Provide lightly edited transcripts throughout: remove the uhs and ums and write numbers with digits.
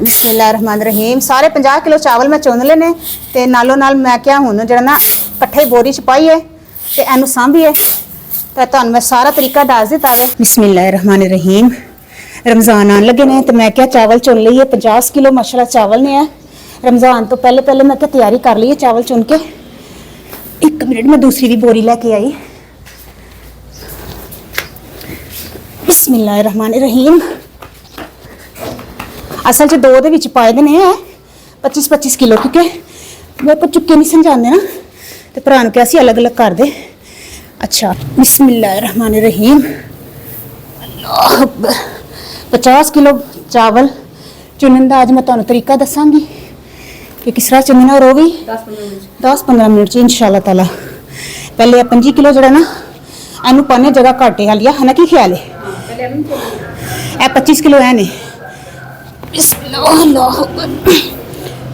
बिस्मिल्लाहिर्रहमानिर्रहीम। सारे 50 किलो चावल मैं चुन ले ने ते नालों नाल मैं क्या हुण जरा ना कट्ठे बोरी च पाईए ते एनू सांभीए ते तुहानू मैं सारा तरीका दस दिता है। बिस्मिल्लाहिर्रहमानिर्रहीम। रमज़ान आन लगे ने तो मैं क्या चावल चुन लीए 50 किलो माशाल्लाह चावल ने है। रमज़ान तो पहले पहले मैं क्या तैयारी कर ली है चावल चुन के। एक मिनट में दूसरी भी बोरी लैके आई। बिस्मिल्लाहिर्रहमानिर्रहीम। असल च दो दे विच पाए दे ने 25-25 किलो क्योंकि मेरे को चुके नहीं समझाते ना तो भरा क्या सी अलग अलग कर दे। अच्छा बिस्मिल्लाहिर्रहमानिर्रहीम। अल्लाह अकबर। 50 किलो चावल चुनने का अज मैं तुहानू तरीका दसांगी कि किस तरह चुनना और वो भी 10-15 मिनट च इंशाअल्लाह ताला। पहले 25 किलो जरा ना एनू पाने जगह घाटे हालिया है ना की ख्याल है 25 किलो है ने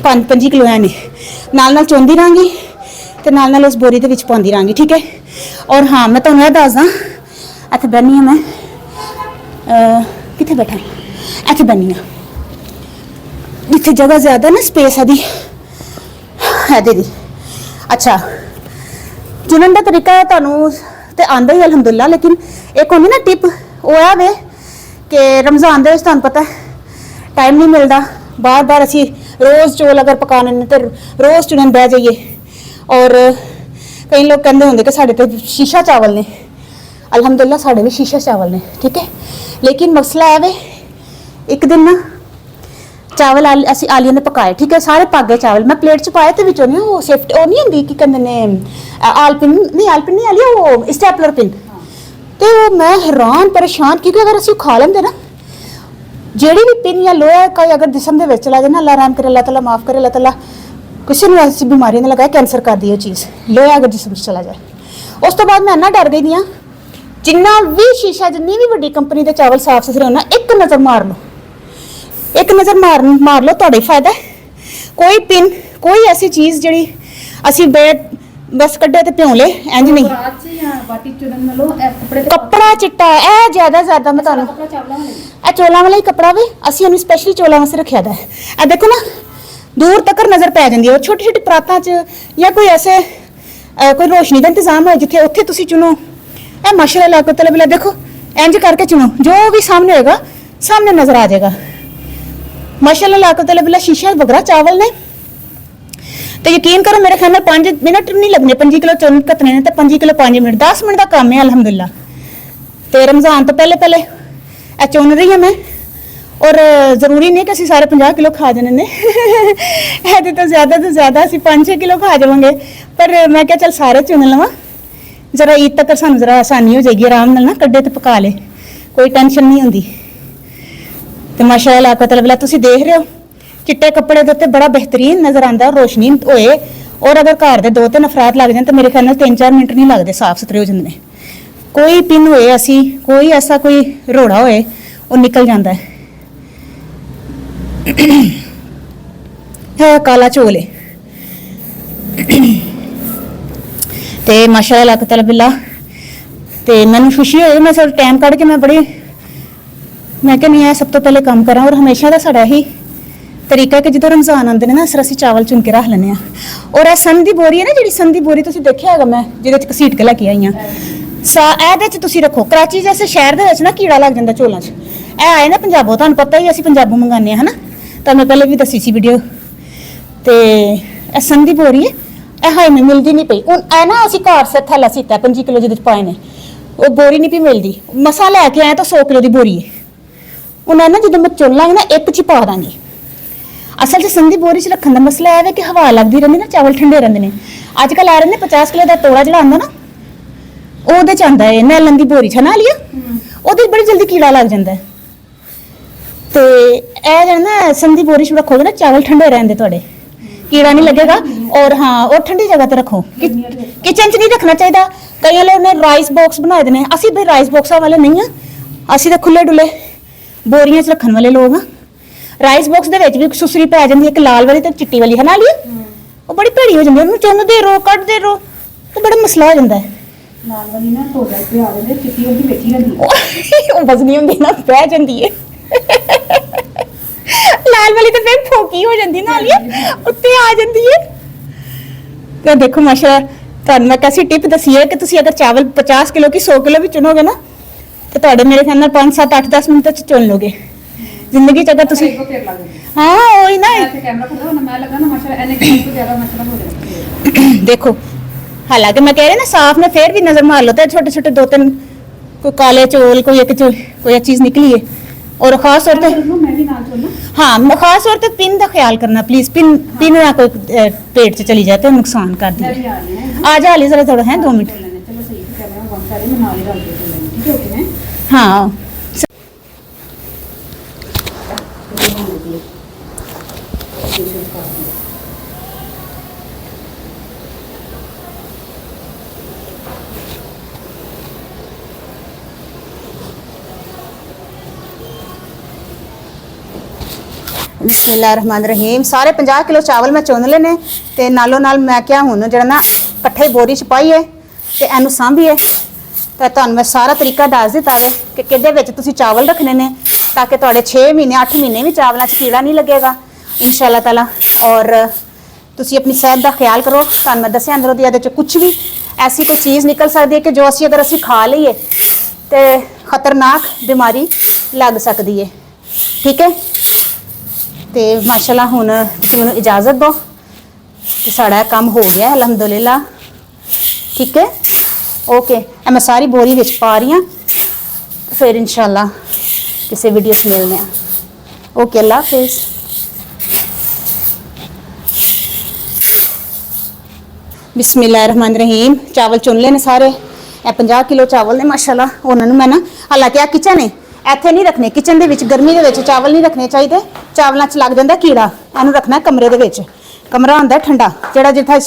5 किलो है ने नाल चुनती रहांगी तो नाल इस बोरी के पाती रहांगी ठीक है। और हाँ मैं तुम्हें दसदा इत्थे बहनी हाँ मैं कित्थे बैठा इत्थे बहनी हाँ जिथे जगह ज्यादा ना स्पेस है दी। अच्छा चुनने का तरीका तुहानू तो आंदा ही अलहमदुलिल्लाह लेकिन एक होंगी ना टिप वो है कि रमज़ान दे तुहानू पता है टाइम नहीं मिलता बार बार असी रोज़ चौल अगर पकाने तो रोज़ चुनन बह जाइए। और कई लोग कहते होंगे कि साढ़े तो शीशा चावल ने अलहमदुलिल्लाह साढ़े भी शीशा चावल ने ठीक है। लेकिन मसला है वे एक दिन ना चावल असी आलिया ने पकाए ठीक है सारे पक गए चावल मैं प्लेट च पाए तो बिचों नहीं वो सेफ्ट वो नहीं होंगी कि कहते ने आलपिन नहीं आली वो स्टैपलर पिन तो मैं हैरान परेशान क्योंकि अगर असी खा लेंगे ना जेड़ी भी पिन या लोहा का अगर जिसम के चला जाए ना अल्लाह रहम करे अल्लाह ताला माफ़ करे अल्लाह ताला किसी ने ऐसी बीमारी ने लगाया कैंसर कर दी वो चीज़ लोहा अगर जिसम चला जाए। उस तो बाद मैं इन्ना डर गई हाँ जिन्ना भी शीशा जिन्नी भी वड्डी कंपनी के चावल साफ सुथरे होना एक नज़र मार लो एक नज़र मार लो तो फायदा है। कोई पिन कोई ऐसी चीज़ जी असी बस कड्डे तो प्यों ले इंज नहीं कपड़ा चिट्टा है ज्यादा मैं चौलों वाला ही कपड़ा भी असी इन्हू स्पैशली चौलों वास्ते रखा है। देखो ना दूर तक नज़र पै जाती है छोटी छोटी परातां च या कोई ऐसे कोई रोशनी का इंतजाम हो जिथे उत्थे तुसी चुनो ए माशाअल्लाह को तलब देखो इंज करके चुनो जो भी सामने होगा सामने नज़र आ जाएगा माशाअल्लाह को तलब शीशा बगरा चावल ने तो यकीन करो मेरे ख्याल में 5 मिनट नहीं लगने 5 किलो चुन कतने ने तो 5 किलो 5 मिनट 10 मिनट का काम है अल्हम्दुलिल्लाह। तो रमज़ान तो पहले पहले चुन रही है मैं और ज़रूरी नहीं कि असी सारे 50 किलो खा जाने ने तो ज़्यादा असी 5-6 किलो खा जावांगे पर मैं क्या चल सारे चुन लवां जरा ईद तक सानू जरा आसानी हो जाएगी आराम नाल ना कड्डे तो पका ले कोई टेंशन नहीं होंदी। तो माशाअल्लाह मतलब तुसी देख रहे हो चिट्टे कपड़े के उत्ते बड़ा बेहतरीन नज़र आता रोशनी होए और अगर घर के 2-3 अफराद लग जाए तो मेरे ख्याल 3-4 मिनट नहीं लगते साफ सुथरे हो जाते हैं। कोई पिन होए असी कोई ऐसा कोई रोड़ा होए वो निकल जाता है काला चोल तो माशाअल्लाह तआला तो मैंने खुशी होई मैं सब टाइम कढ़ के मैं बड़ी मैं क्या नहीं है सब तो पहले काम करा और हमेशा का साड़ा ही तरीका कि जो रमज़ान आते हैं ना असर असी चावल चुन के रख लें। और सन की बोरी है ना जी सन की बोरी तुम देखा है मैं जिद घसीट के लैके आई हाँ ये रखो कराची जैसे शहर के ना कीड़ा लग जाता चौलों च आए ना पंजाबों तुहानू पता ही असी पंजाबों मंगाने है ना तो मैं पहले भी दसी सी वीडियो तो सन की बोरी है हाई में मिलती नहीं पई हूँ ए ना असी घर से थैला सीता 25 किलो जिद पाए ने वो बोरी नहीं पी मिलती मसा लैके आए तो 100 किलो की बोरी है उन्हें ना जो मैं चुन लाँगी ना एक च पा दाँगी। असल च संधी बोरी च रखने का मसला है कि हवा लगती रहती ना चावल ठंडे रहते हैं। अजकल आ रहे हैं 50 किलो का तोड़ा जो आता ना वो आता है नैलन की बोरी छना लिया वो बड़ी जल्दी कीड़ा लग जाता है। तो यह जो ना संधी बोरी च रखोगे ना चावल ठंडे रहते थोड़े कीड़ा नहीं लगेगा। और हाँ और ठंडी जगह पर रखो किचन च नहीं रखना चाहिए। कई लोग ने राइस बॉक्स बनाए देने असी भाई राइस बॉक्सा वाले नहीं हाँ असी तो खुले डुले बोरियां च रखने वाले लोग हाँ। राइस बॉक्स के भी सुसरी पै जाती एक लाल वाली तो चिट्टी वाली है ना लिया वो बड़ी भैड़ी हो जाती है चुनते रहो कटते रहो तो बड़ा मसला हो जाता है। लाल वाली ना ढोडा पे आ जांदे चिट्टी होंदी बैठी रहंदी ओ वजनी होंदी ना बह जांदी है ਲਾਲ ਵਾਲੀ ਤੇ ਫਿਰ ਫੋਕੀ ਹੋ ਜਾਂਦੀ ਨਾਲ ਹੀ ਉੱਤੇ ਆ ਜਾਂਦੀ ਹੈ। ਤੇ ਦੇਖੋ ਮਾਸ਼ਾਅੱਲਾ ਤੁਹਾਨੂੰ ਮੈਂ कैसी टिप दसी है कि ਤੁਸੀਂ ਅਗਰ ਚਾਵਲ 50 ਕਿਲੋ ਕੀ 100 ਕਿਲੋ ਵੀ ਚੁਣੋਗੇ ਨਾ ਤੇ ਤੁਹਾਡੇ ਮੇਰੇ ਖਿਆਲ ਨਾਲ 5 7 8 10 ਮਿੰਟ ਚ ਚੁਣ ਲੋਗੇ ਜ਼ਿੰਦਗੀ ਚ ਅਗਰ ਤੁਸੀਂ ਹਾਂ ਉਹੀ ਨਾ देखो हालांकि मैं कह रही ना साफ में फिर भी नजर मार लो तो छोटे छोटे 2-3 कोई काले चोल कोई चीज निकली है और खास तौर पे हाँ खास तौर पे पिन का ख्याल करना प्लीज पिन ना कोई पेट च चली जाए तो नुकसान कर दी आ जा हाली जरा थोड़ा है 2 मिनट हाँ बिस्मिल्लाहिर्रहमानिर्रहीम सारे 50 किलो चावल मैं चुन लेने ते नालों नाल मैं क्या हुण जिहड़ा ना इकट्ठे बोरी च पाईए ते इहनूं सांभीए ते तुहानूं मैं सारा तरीका दस दित्ता वे कि किहदे विच तुसीं चावल रखने ने ताकि तुहाडे 6 महीने 8 महीने भी चावलां च कीड़ा नहीं लगेगा इंशाअल्लाह ताला। और तुसीं अपनी सेहत का ख्याल करो। तुहानूं मैं दस्सिआ अंदरों दी इहदे च कुछ भी ऐसी कोई चीज़ निकल सकती है कि जो अगर असीं खा लईए तो खतरनाक बीमारी लग सकती है। ठीक है तो माशाअल्लाह हुण तुसीं मैनूं इजाज़त दो कि साड़ा काम हो गया अलहमदुलिल्लाह। ठीक है ओके मैं सारी बोरी विच पा रही हूँ फिर इंशाअल्लाह किसी वीडियो से मिलने हैं। ओके अल्लाह हाफिज़। बिस्मिल्लाहिर्रहमानिर्रहीम चावल चुन लेने सारे 50 किलो चावल ने माशाअल्लाह उन्होंने मैं ना हालांकि आ किचन है ਇੱਥੇ नहीं रखने किचन ਦੇ ਵਿੱਚ गर्मी ਦੇ ਵਿੱਚ ਚਾਵਲ नहीं रखने चाहिए चावलों च लग जाता कीड़ा इहनूं रखना कमरे ਦੇ ਵਿੱਚ कमरा ਹੁੰਦਾ ठंडा ਜਿਹੜਾ जिथा